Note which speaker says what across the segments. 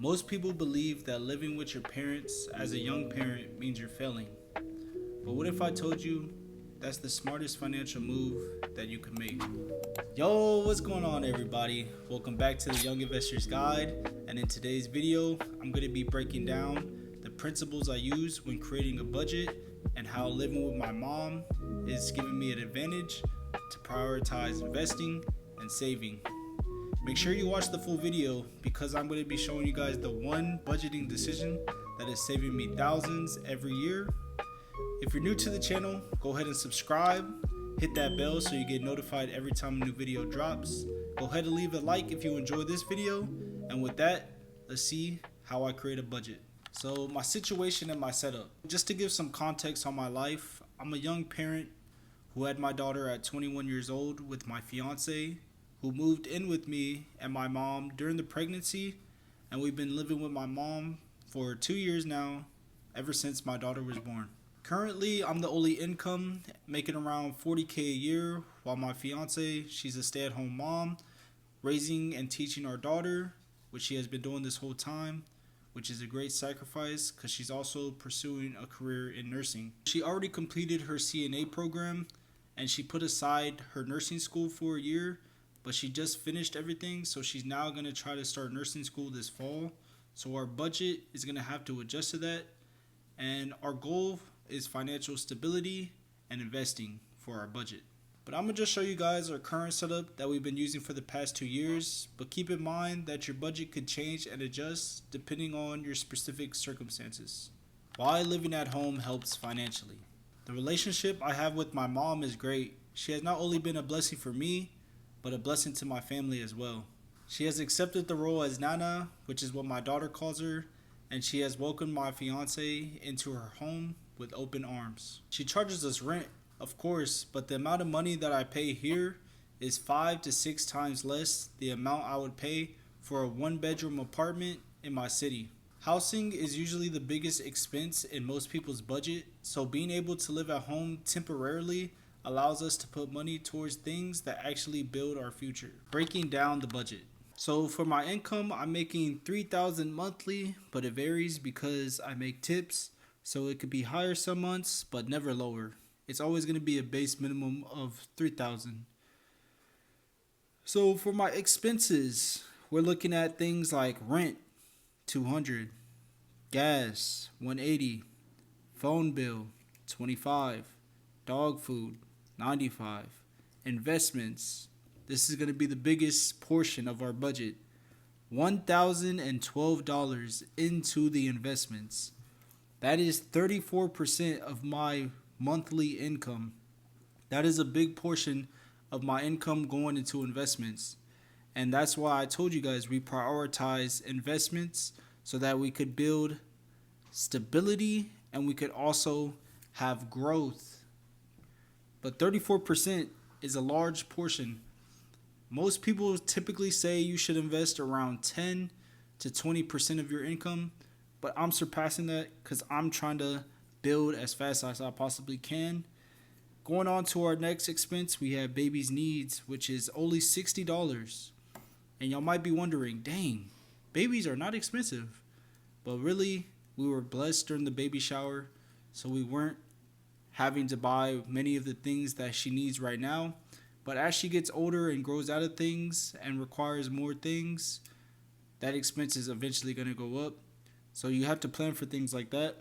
Speaker 1: Most people believe that living with your parents as a young parent means you're failing. But what if I told you that's the smartest financial move that you could make? Yo, what's going on, everybody? Welcome back to the Young Investor's Guide. And in today's video, I'm going to be breaking down the principles I use when creating a budget and how living with my mom is giving me an advantage to prioritize investing and saving. Make sure you watch the full video because I'm going to be showing you guys the one budgeting decision that is saving me thousands every year. If you're new to the channel, go ahead and subscribe. Hit that bell so you get notified every time a new video drops. Go ahead and leave a like if you enjoy this video. And with that, let's see how I create a budget. So my situation and my setup. Just to give some context on my life, I'm a young parent who had my daughter at 21 years old with my fiance, who moved in with me and my mom during the pregnancy, and we've been living with my mom for 2 years now, ever since my daughter was born. Currently, I'm the only income, making around $40K a year, while my fiance, she's a stay-at-home mom, raising and teaching our daughter, which she has been doing this whole time, which is a great sacrifice because she's also pursuing a career in nursing. She already completed her CNA program, and she put aside her nursing school for a year, but she just finished everything, so she's now going to try to start nursing school this fall. So our budget is going to have to adjust to that, and our goal is financial stability and investing for our budget. But I'm going to just show you guys our current setup that we've been using for the past 2 years, but keep in mind that your budget could change and adjust depending on your specific circumstances. Why living at home helps financially. The relationship I have with my mom is great. She has not only been a blessing for me, but a blessing to my family as well. She has accepted the role as Nana, which is what my daughter calls her, and she has welcomed my fiance into her home with open arms. She charges us rent, of course, but the amount of money that I pay here is 5 to 6 times less the amount I would pay for a 1-bedroom apartment in my city. Housing is usually the biggest expense in most people's budget, so being able to live at home temporarily allows us to put money towards things that actually build our future. Breaking down the budget. So for my income, I'm making $3,000 monthly, but it varies because I make tips, so it could be higher some months, but never lower. It's always going to be a base minimum of $3,000. So for my expenses, we're looking at things like rent, $200, gas, $180, phone bill, $25, dog food, $95, investments. This is going to be the biggest portion of our budget. $1,012 into the investments. That is 34% of my monthly income. That is a big portion of my income going into investments. And that's why I told you guys we prioritize investments so that we could build stability and we could also have growth. But 34% is a large portion. Most people typically say you should invest around 10 to 20% of your income, but I'm surpassing that because I'm trying to build as fast as I possibly can. Going on to our next expense, we have baby's needs, which is only $60. And y'all might be wondering, dang, babies are not expensive. But really, we were blessed during the baby shower, so we weren't having to buy many of the things that she needs right now. But as she gets older and grows out of things and requires more things, that expense is eventually going to go up. So you have to plan for things like that.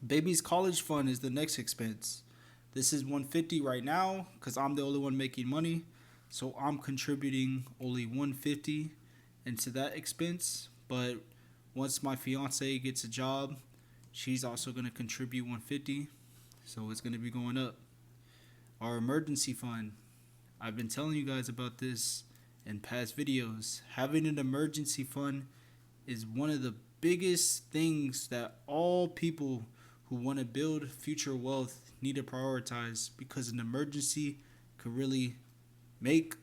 Speaker 1: Baby's college fund is the next expense. This is $150 right now because I'm the only one making money. So I'm contributing only $150 into that expense. But once my fiance gets a job, she's also going to contribute $150. So it's going to be going up. Our emergency fund. I've been telling you guys about this in past videos. Having an emergency fund is one of the biggest things that all people who want to build future wealth need to prioritize, because an emergency could really make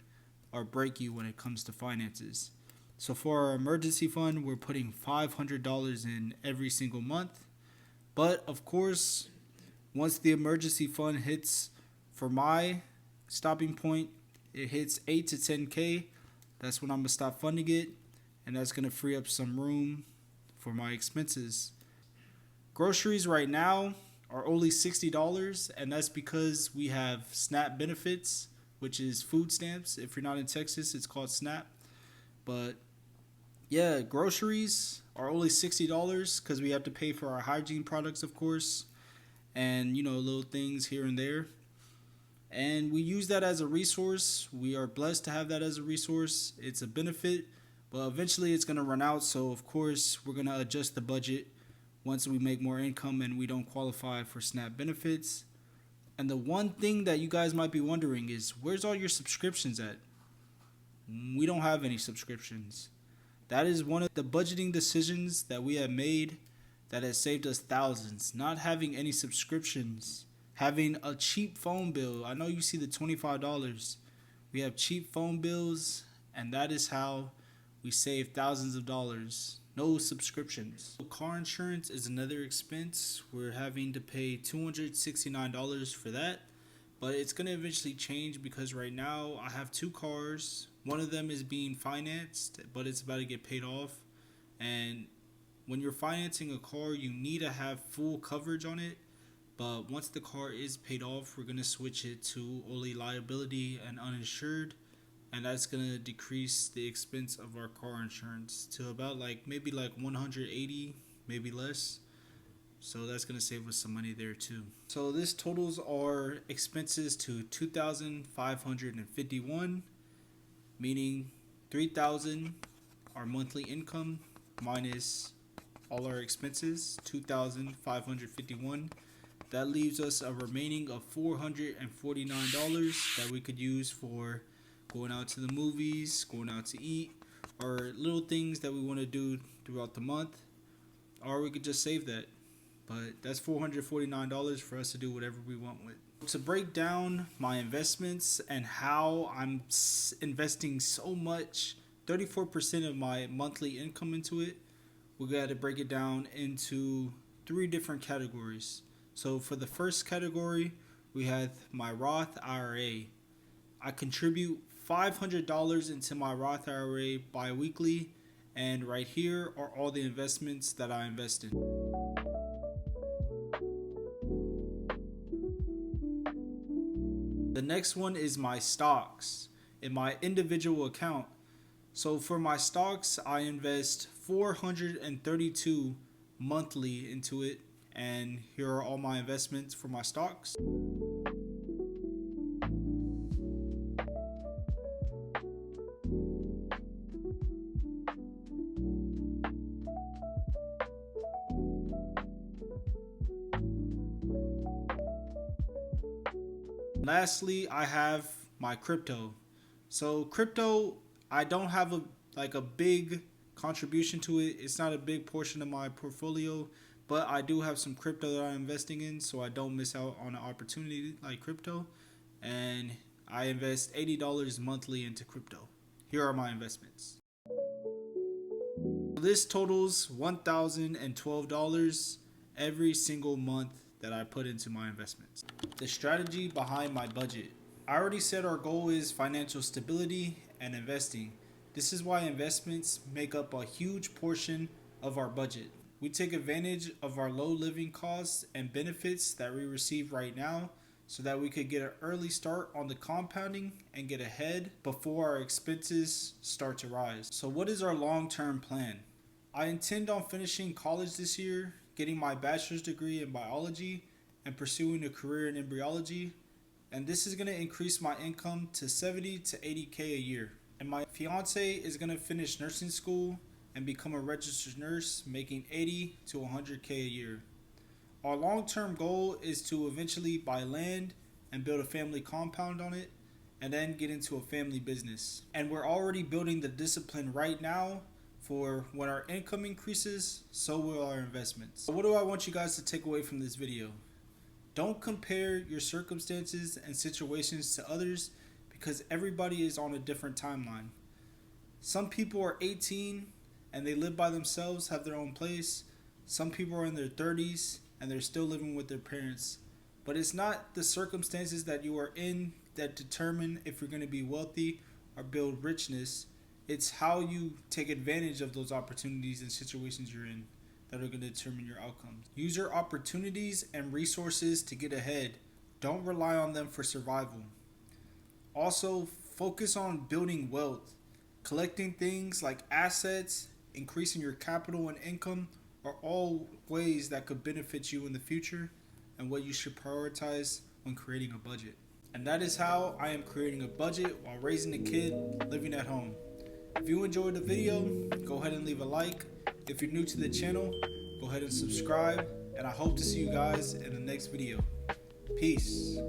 Speaker 1: or break you when it comes to finances. So for our emergency fund, we're putting $500 in every single month. But of course, once the emergency fund hits, for my stopping point, it hits 8 to 10K. That's when I'm going to stop funding it. and that's going to free up some room for my expenses. Groceries right now are only $60, and that's because we have SNAP benefits, which is food stamps. If you're not in Texas, it's called SNAP. But yeah, groceries are only $60 because we have to pay for our hygiene products, of course, and little things here and there. And we use that as a resource. We are blessed to have that as a resource. It's a benefit, but eventually it's going to run out. So, of course, we're going to adjust the budget once we make more income and we don't qualify for SNAP benefits. And the one thing that you guys might be wondering is, where's all your subscriptions at? We don't have any subscriptions. That is one of the budgeting decisions that we have made that has saved us thousands. Not having any subscriptions, having a cheap phone bill. I know you see the $25. We have cheap phone bills, and that is how we save thousands of dollars. No subscriptions. Car insurance is another expense. We're having to pay $269 for that, but it's going to eventually change because right now I have 2 cars. One of them is being financed, but it's about to get paid off. And when you're financing a car, you need to have full coverage on it. But once the car is paid off, we're going to switch it to only liability and uninsured. And that's going to decrease the expense of our car insurance to about maybe $180, maybe less. So that's going to save us some money there too. So this totals our expenses to $2,551, meaning $3,000 our monthly income minus all our expenses, $2,551. That leaves us a remaining of $449 that we could use for going out to the movies, going out to eat, or little things that we want to do throughout the month. Or we could just save that. But that's $449 for us to do whatever we want with. To break down my investments and how I'm investing so much, 34% of my monthly income into it, we got to break it down into 3 different categories. So for the first category, we have my Roth IRA. I contribute $500 into my Roth IRA bi-weekly, and right here are all the investments that I invest in. The next one is my stocks in my individual account. So for my stocks, I invest $432 monthly into it, and here are all my investments for my stocks. Lastly, I have my crypto. So crypto, I don't have a big contribution to it. It's not a big portion of my portfolio, but I do have some crypto that I'm investing in, so I don't miss out on an opportunity like crypto. And I invest $80 monthly into crypto. Here are my investments. This totals $1,012 every single month that I put into my investments. The strategy behind my budget. I already said our goal is financial stability and investing. This is why investments make up a huge portion of our budget. We take advantage of our low living costs and benefits that we receive right now so that we could get an early start on the compounding and get ahead before our expenses start to rise. So what is our long-term plan? I intend on finishing college this year, getting my bachelor's degree in biology, and pursuing a career in embryology. And this is going to increase my income to 70 to 80K a year. And my fiance is going to finish nursing school and become a registered nurse, making 80 to 100K a year. Our long-term goal is to eventually buy land and build a family compound on it, and then get into a family business. And we're already building the discipline right now for when our income increases, so will our investments. So what do I want you guys to take away from this video? Don't compare your circumstances and situations to others because everybody is on a different timeline. Some people are 18 and they live by themselves, have their own place. Some people are in their 30s and they're still living with their parents. But it's not the circumstances that you are in that determine if you're going to be wealthy or build richness. It's how you take advantage of those opportunities and situations you're in that are going to determine your outcomes. Use your opportunities and resources to get ahead. Don't rely on them for survival. Also, focus on building wealth. Collecting things like assets, increasing your capital and income are all ways that could benefit you in the future and what you should prioritize when creating a budget. And that is how I am creating a budget while raising a kid living at home. If you enjoyed the video, go ahead and leave a like. If you're new to the channel, go ahead and subscribe. And I hope to see you guys in the next video. Peace.